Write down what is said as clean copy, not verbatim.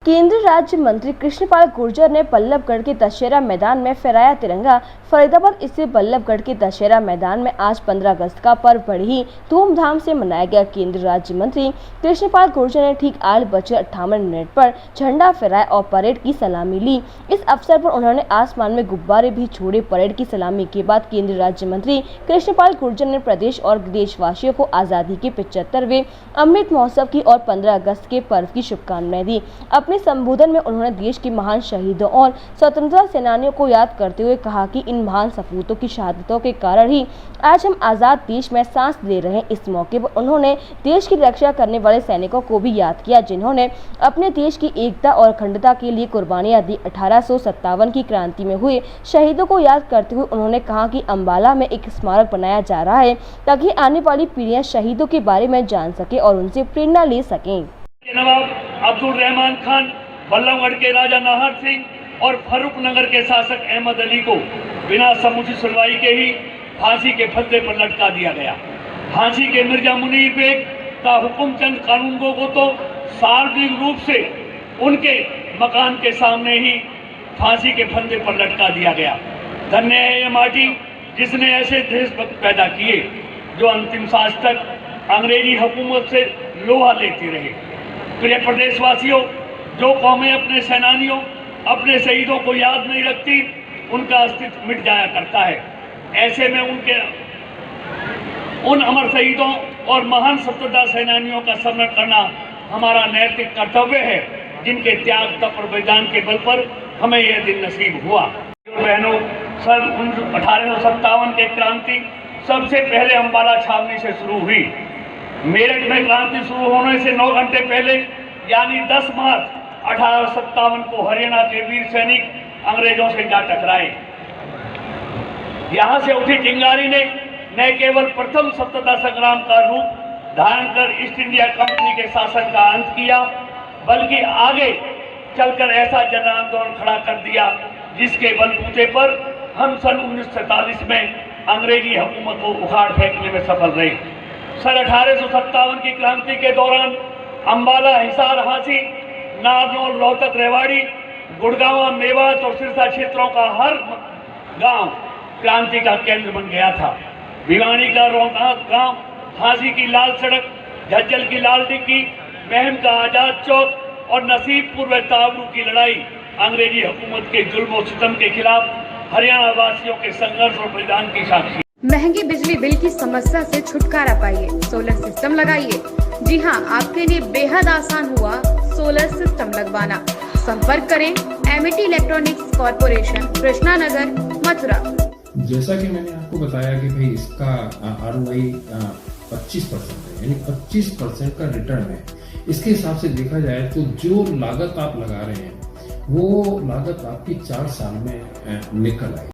केंद्रीय राज्य मंत्री कृष्णपाल गुर्जर ने बल्लभगढ़ के दशहरा मैदान में फहराया तिरंगा। फरीदाबाद स्थित बल्लभगढ़ के दशहरा मैदान में आज 15 अगस्त का पर्व बड़ी ही धूमधाम से मनाया गया। केंद्रीय राज्य मंत्री कृष्णपाल गुर्जर ने ठीक 8:58 पर झंडा फहराया और परेड की सलामी ली। इस अवसर पर उन्होंने आसमान में गुब्बारे भी छोड़े। परेड की सलामी के बाद केंद्रीय राज्य मंत्री कृष्णपाल गुर्जर ने प्रदेश और देशवासियों को आजादी के 75वें अमृत महोत्सव की और 15 अगस्त के पर्व की शुभकामनाएं दी। अपने संबोधन में उन्होंने देश के महान शहीदों और स्वतंत्रता सेनानियों को याद करते हुए कहा कि इन महान सपूतों की शहादतों के कारण ही आज हम आजाद देश में सांस ले रहे हैं। इस मौके पर उन्होंने देश की रक्षा करने वाले सैनिकों को भी याद किया, जिन्होंने अपने देश की एकता और अखंडता के लिए कुर्बानियां दी। 1857 की क्रांति में हुए शहीदों को याद करते हुए उन्होंने कहा कि अम्बाला में एक स्मारक बनाया जा रहा है ताकि आने वाली पीढ़ियां शहीदों के बारे में जान सके और उनसे प्रेरणा ले सकें। नवाब अब्दुल रहमान खान, बल्लभगढ़ के राजा नाहर सिंह और फर्रुख नगर के शासक अहमद अली को बिना समुचित सुनवाई के ही फांसी के फंदे पर लटका दिया गया। फांसी के मिर्जा मुनीर बेग का हुकुमचंद कानूनगो को तो सार्वजनिक रूप से उनके मकान के सामने ही फांसी के फंदे पर लटका दिया गया। धन्य है ये माटी जिसने ऐसे देशभक्त पैदा किए जो अंतिम सांस तक अंग्रेजी हुकूमत से लोहा लेती रहे। प्रिय प्रदेशवासियों, जो कौमें अपने सेनानियों, अपने शहीदों को याद नहीं रखती, उनका अस्तित्व मिट जाया करता है। ऐसे में उन अमर शहीदों और महान स्वतंत्रता सेनानियों का स्मरण करना हमारा नैतिक कर्तव्य है, जिनके त्याग तप और बलिदान के बल पर हमें यह दिन नसीब हुआ। बहनों, सन 1857 की क्रांति सबसे पहले अम्बाला छावनी से शुरू हुई। मेरठ में क्रांति शुरू होने से 9 घंटे पहले यानी 10 मार्च 1857 को हरियाणा के वीर सैनिक अंग्रेजों से जा टकराए। यहां से उठी चिंगारी ने न केवल प्रथम स्वतंत्रता संग्राम का रूप धारण कर ईस्ट इंडिया कंपनी के शासन का अंत किया, बल्कि आगे चलकर ऐसा जन आंदोलन खड़ा कर दिया जिसके बलबूते पर हम सन 1947 में अंग्रेजी हुकूमत को उखाड़ फेंकने में सफल रहे। सन 1857 की क्रांति के दौरान अम्बाला, हिसार, हांसी, नारनौल, रोहतक, रेवाड़ी, गुड़गांव, मेवात और सिरसा क्षेत्रों का हर गांव क्रांति का केंद्र बन गया था। भिवानी का रोहतास गांव, हांसी की लाल सड़क, झज्जर की लाल डिग्गी, महम का आजाद चौक और नसीबपुर व तावरू की लड़ाई अंग्रेजी हुकूमत के जुल्म और सितम के खिलाफ हरियाणा वासियों के संघर्ष और बलिदान की साक्षी। महंगी बिजली बिल की समस्या से छुटकारा पाइए, सोलर सिस्टम लगाइए। जी हां, आपके लिए बेहद आसान हुआ सोलर सिस्टम लगवाना। संपर्क करें Amity electronics corporation, Krishna Nagar, Mathura. जैसा कि मैंने आपको बताया कि भाई इसका ROI 25% है, यानी 25% का रिटर्न है। इसके हिसाब से देखा जाए तो जो लागत आप लगा रहे हैं वो लागत आपकी 4 साल में निकल आएगी।